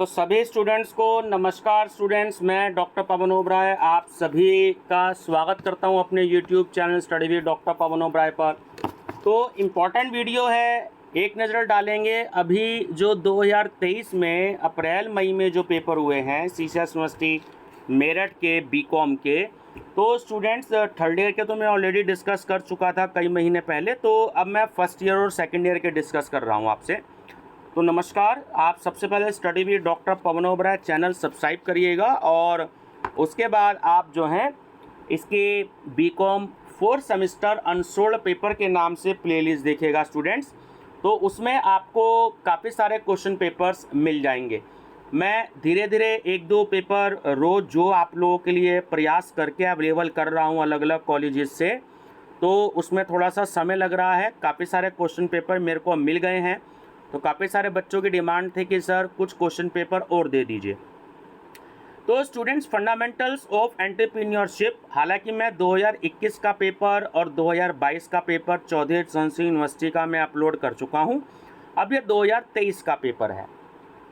तो सभी स्टूडेंट्स को नमस्कार स्टूडेंट्स, मैं डॉक्टर पवन ओबराय आप सभी का स्वागत करता हूं अपने YouTube channel study with doctor Pawan Oberoi पर। तो इम्पॉर्टेंट वीडियो है, एक नज़र डालेंगे अभी जो 2023 में अप्रैल मई में जो पेपर हुए हैं सीसीएस यूनिवर्सिटी मेरठ के बीकॉम के। तो स्टूडेंट्स थर्ड ईयर के तो मैं ऑलरेडी डिस्कस कर चुका था कई महीने पहले, तो अब मैं फर्स्ट ईयर और सेकेंड ईयर के डिस्कस कर रहा हूँ आपसे। तो नमस्कार, आप सबसे पहले study with doctor Pawan Oberoi channel subscribe करिएगा और उसके बाद आप जो हैं इसके BCom 4th semester unsold paper के नाम से प्लेलिस्ट देखिएगा स्टूडेंट्स। तो उसमें आपको काफ़ी सारे क्वेश्चन पेपर्स मिल जाएंगे। मैं धीरे धीरे एक दो पेपर रोज़ जो आप लोगों के लिए प्रयास करके अवेलेबल कर रहा हूँ अलग अलग कॉलेजेस से, तो उसमें थोड़ा सा समय लग रहा है। काफ़ी सारे क्वेश्चन पेपर मेरे को मिल गए हैं, तो काफ़ी सारे बच्चों की डिमांड थी कि सर कुछ क्वेश्चन पेपर और दे दीजिए। तो स्टूडेंट्स, फंडामेंटल्स ऑफ एंटरप्रेन्योरशिप, हालांकि मैं 2021 का पेपर और 2022 का पेपर चौधरी चरण सिंह यूनिवर्सिटी का मैं अपलोड कर चुका हूं। अब ये 2023 का पेपर है,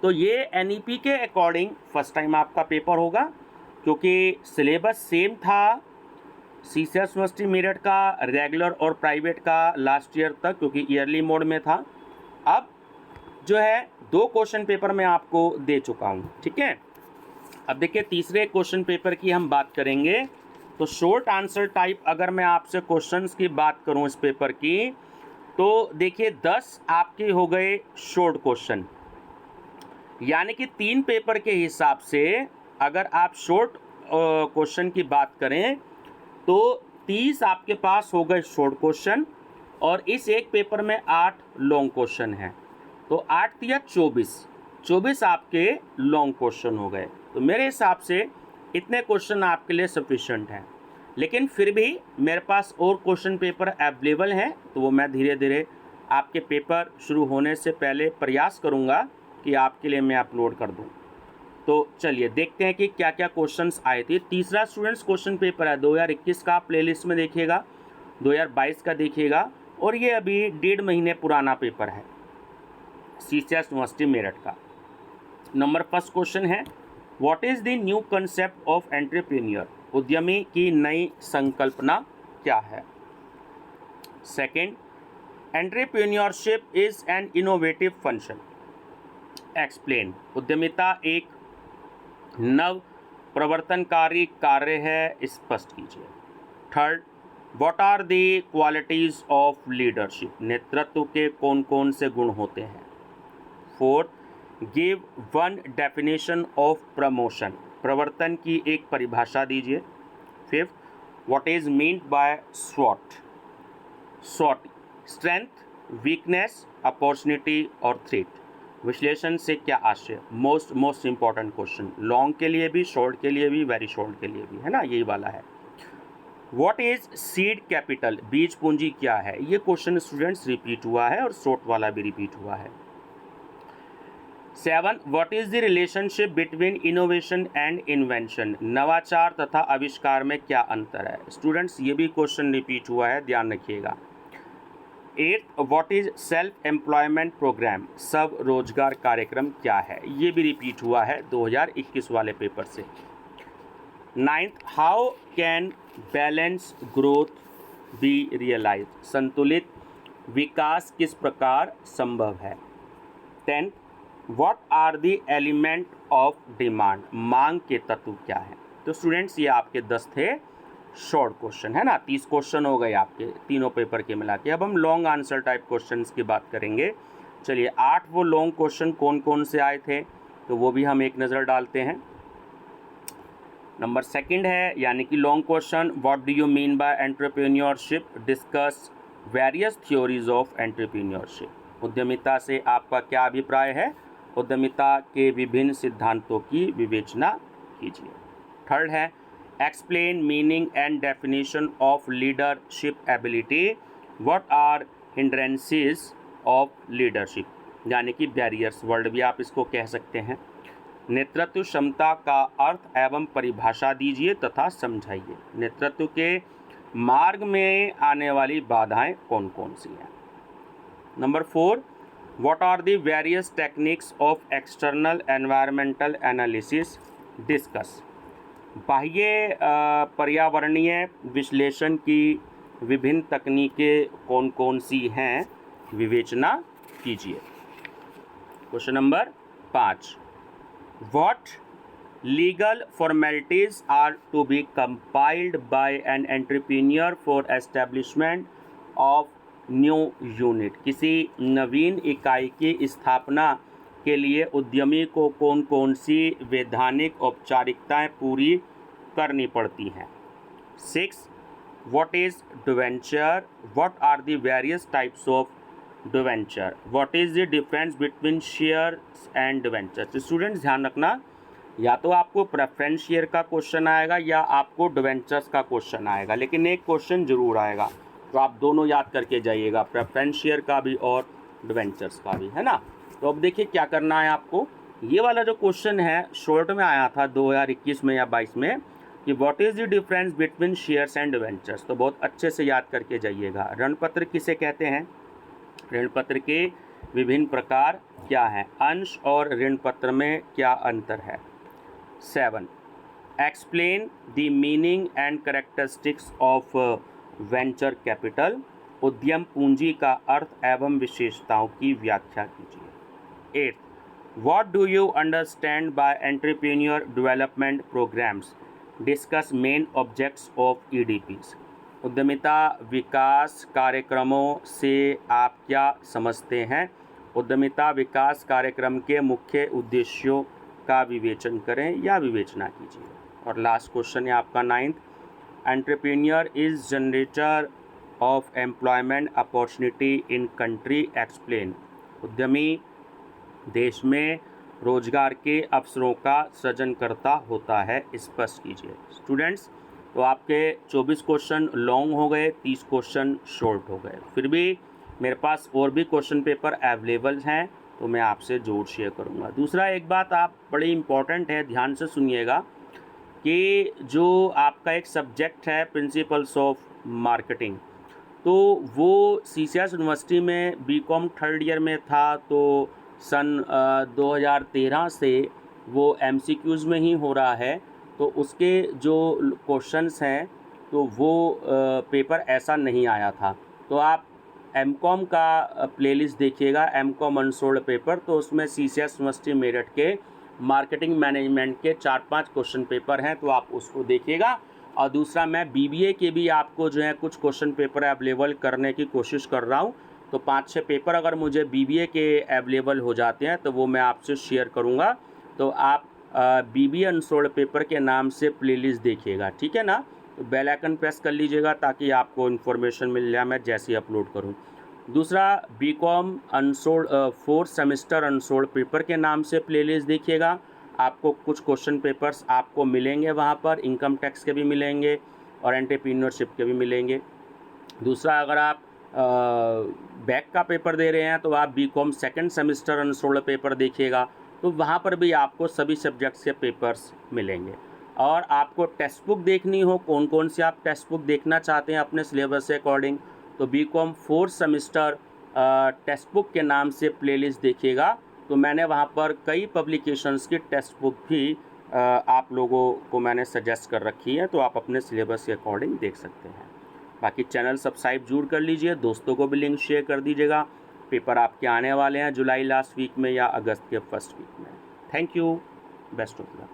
तो ये एनईपी के अकॉर्डिंग फर्स्ट टाइम आपका पेपर होगा, क्योंकि सिलेबस सेम था सीसीएस यूनिवर्सिटी मेरठ का रेगुलर और प्राइवेट का लास्ट ईयर तक, क्योंकि ईयरली मोड में था। अब जो है 2 क्वेश्चन पेपर मैं आपको दे चुका हूँ, ठीक है। अब देखिए तीसरे क्वेश्चन पेपर की हम बात करेंगे। तो शॉर्ट आंसर टाइप अगर मैं आपसे क्वेश्चंस की बात करूँ इस पेपर की, तो देखिए 10 आपके हो गए शॉर्ट क्वेश्चन, यानी कि 3 पेपर के हिसाब से अगर आप शॉर्ट क्वेश्चन की बात करें तो 30 आपके पास हो गए शॉर्ट क्वेश्चन और इस एक पेपर में 8 लॉन्ग क्वेश्चन हैं। तो 8 या 24 आपके लॉन्ग क्वेश्चन हो गए। तो मेरे हिसाब से इतने क्वेश्चन आपके लिए सफिशेंट हैं, लेकिन फिर भी मेरे पास और क्वेश्चन पेपर अवेलेबल हैं, तो वो मैं धीरे धीरे आपके पेपर शुरू होने से पहले प्रयास करूँगा कि आपके लिए मैं अपलोड कर दूँ। तो चलिए देखते हैं कि क्या क्या क्वेश्चंस आए थे। तीसरा स्टूडेंट्स क्वेश्चन पेपर है 2021 का, प्लेलिस्ट में देखिएगा, 2022 का देखिएगा, और ये अभी 1.5 महीने पुराना पेपर है सीसीएस यूनिवर्सिटी मेरठ का। नंबर फर्स्ट क्वेश्चन है, what is the new concept of entrepreneur, उद्यमी की नई संकल्पना क्या है। Second, entrepreneurship is an innovative function, explain, उद्यमिता एक नव प्रवर्तनकारी कार्य है, स्पष्ट कीजिए। Third, what are the qualities of leadership, नेतृत्व के कौन कौन से गुण होते हैं। Fourth, give one definition of promotion, प्रवर्तन की एक परिभाषा दीजिए। Fifth, what is meant by स्वॉट, स्ट्रेंथ, वीकनेस, अपॉर्चुनिटी और थ्रेट, विश्लेषण से क्या आशय। मोस्ट इंपॉर्टेंट क्वेश्चन, लॉन्ग के लिए भी, शॉर्ट के लिए भी, वेरी शॉर्ट के लिए भी, है ना, यही वाला है। व्हाट इज सीड कैपिटल, बीज पूंजी क्या है। ये क्वेश्चन स्टूडेंट्स रिपीट हुआ है और शॉर्ट वाला भी रिपीट हुआ है। 7, what is the relationship between innovation and invention, नवाचार तथा आविष्कार में क्या अंतर है। स्टूडेंट्स ये भी क्वेश्चन रिपीट हुआ है, ध्यान रखिएगा। 8, what is self employment programme, सब रोजगार कार्यक्रम क्या है, ये भी रिपीट हुआ है 2021 वाले पेपर से। 9th, how can balance growth be realise, संतुलित विकास किस प्रकार संभव है। 10th, what are the element of demand, मांग के तत्व क्या है। तो स्टूडेंट्स ये आपके 10 थे शॉर्ट क्वेश्चन, है ना, 30 क्वेश्चन हो गए आपके तीनों पेपर के मिला के। अब हम लॉन्ग आंसर टाइप क्वेश्चंस की बात करेंगे। चलिए 8 वो लॉन्ग क्वेश्चन कौन कौन से आए थे, तो वो भी हम एक नज़र डालते हैं। नंबर सेकंड है, यानी कि long question, what do you mean by entrepreneurship, discuss various theories of entrepreneurship, उद्यमिता से आपका क्या अभिप्राय है, उद्यमिता के विभिन्न सिद्धांतों की विवेचना कीजिए। थर्ड है, explain meaning and definition of leadership ability, what are hindrances of leadership, यानी कि बैरियर्स, वर्ड भी आप इसको कह सकते हैं। नेतृत्व क्षमता का अर्थ एवं परिभाषा दीजिए तथा समझाइए, नेतृत्व के मार्ग में आने वाली बाधाएं कौन कौन सी हैं। Number 4, what are the various techniques of external environmental analysis discuss. बाह्य पर्यावरणीय विश्लेषण की विभिन्न तकनीकें कौन कौन सी हैं, विवेचना कीजिए। Question number 5, what legal formalities are to be compiled by an entrepreneur for establishment of new unit। किसी नवीन इकाई की स्थापना के लिए उद्यमी को कौन कौन सी वैधानिक औपचारिकताएं पूरी करनी पड़ती हैं। 6, what is debenture, what are the various types of debenture, what is the difference between shares and debentures। Students ध्यान रखना, या तो आपको प्रेफरेंस शेयर का क्वेश्चन आएगा या आपको डिवेंचर्स का क्वेश्चन आएगा, लेकिन एक क्वेश्चन जरूर आएगा, तो आप दोनों याद करके जाइएगा, प्रेफरेंस शेयर का भी और डिवेंचर्स का भी, है ना। तो अब देखिए क्या करना है आपको। ये वाला जो क्वेश्चन है शॉर्ट में आया था 2021 में या 22 में, कि what is the difference between shares and debentures, तो बहुत अच्छे से याद करके जाइएगा। ऋणपत्र किसे कहते हैं, ऋणपत्र के विभिन्न प्रकार क्या हैं, अंश और ऋणपत्र में क्या अंतर है। 7, explain the meaning and characteristics of venture capital. उद्यम पूंजी का अर्थ एवं विशेषताओं की व्याख्या कीजिए। 8, what do you understand by entrepreneur development programs, discuss main objects of EDPs. उद्यमिता विकास कार्यक्रमों से आप क्या समझते हैं, उद्यमिता विकास कार्यक्रम के मुख्य उद्देश्यों का विवेचन करें या विवेचना कीजिए। और लास्ट क्वेश्चन है आपका 9th, entrepreneur is generator off employment opportunity in country, explain. उद्यमी देश में रोजगार के अवसरों का सृजनकर्ता होता है, स्पष्ट कीजिए। स्टूडेंट्स, तो आपके 24 क्वेश्चन लॉन्ग हो गए, 30 क्वेश्चन शॉर्ट हो गए, फिर भी मेरे पास और भी क्वेश्चन पेपर अवेलेबल हैं, तो मैं आपसे जरूर शेयर करूंगा। दूसरा एक बात आप बड़ी इम्पॉर्टेंट है, ध्यान से सुनिएगा, कि जो आपका एक सब्जेक्ट है प्रिंसिपल्स ऑफ मार्केटिंग, तो वो CCS यूनिवर्सिटी में बीकॉम थर्ड ईयर में था, तो सन 2013 से वो MCQs में ही हो रहा है, तो उसके जो क्वेश्चन्स हैं तो वो पेपर ऐसा नहीं आया था। तो आप MCOM का प्लेलिस्ट देखिएगा, MCOM अनसोल्ड पेपर, तो उसमें CCS यूनिवर्सिटी मेरठ के मार्केटिंग मैनेजमेंट के 4-5 क्वेश्चन पेपर हैं, तो आप उसको देखिएगा। और दूसरा मैं BBA के भी आपको जो है कुछ क्वेश्चन पेपर अवेलेबल करने की कोशिश कर रहा हूँ, तो 5-6 पेपर अगर मुझे BBA के अवेलेबल हो जाते हैं तो वो मैं आपसे शेयर करूँगा। तो आप BBA अनसोल्ड पेपर के नाम से प्लेलिस्ट देखिएगा, ठीक है ना। तो बेल आइकन प्रेस कर लीजिएगा ताकि आपको इन्फॉर्मेशन मिल जाए मैं जैसे ही अपलोड करूं। दूसरा, BCom unsold 4th semester unsold paper के नाम से प्लेलिस्ट देखिएगा, आपको कुछ क्वेश्चन पेपर्स आपको मिलेंगे वहां पर, इनकम टैक्स के भी मिलेंगे और एंटरप्रेन्योरशिप के भी मिलेंगे। दूसरा, अगर आप बैक का पेपर दे रहे हैं तो आप BCom 2nd semester unsold paper देखिएगा, तो वहाँ पर भी आपको सभी सब्जेक्ट्स के पेपर्स मिलेंगे। और आपको टेक्स्ट बुक देखनी हो, कौन कौन से आप टेक्स्ट बुक देखना चाहते हैं अपने सिलेबस के अकॉर्डिंग, तो BCom 4th semester text book के नाम से प्लेलिस्ट देखिएगा, तो मैंने वहाँ पर कई पब्लिकेशंस की टेक्स्ट बुक भी आप लोगों को मैंने सजेस्ट कर रखी है, तो आप अपने सिलेबस के अकॉर्डिंग देख सकते हैं। बाकी चैनल सब्सक्राइब जरूर कर लीजिए, दोस्तों को भी लिंक शेयर कर दीजिएगा। पेपर आपके आने वाले हैं जुलाई लास्ट वीक में या अगस्त के फर्स्ट वीक में। Thank you, best of luck.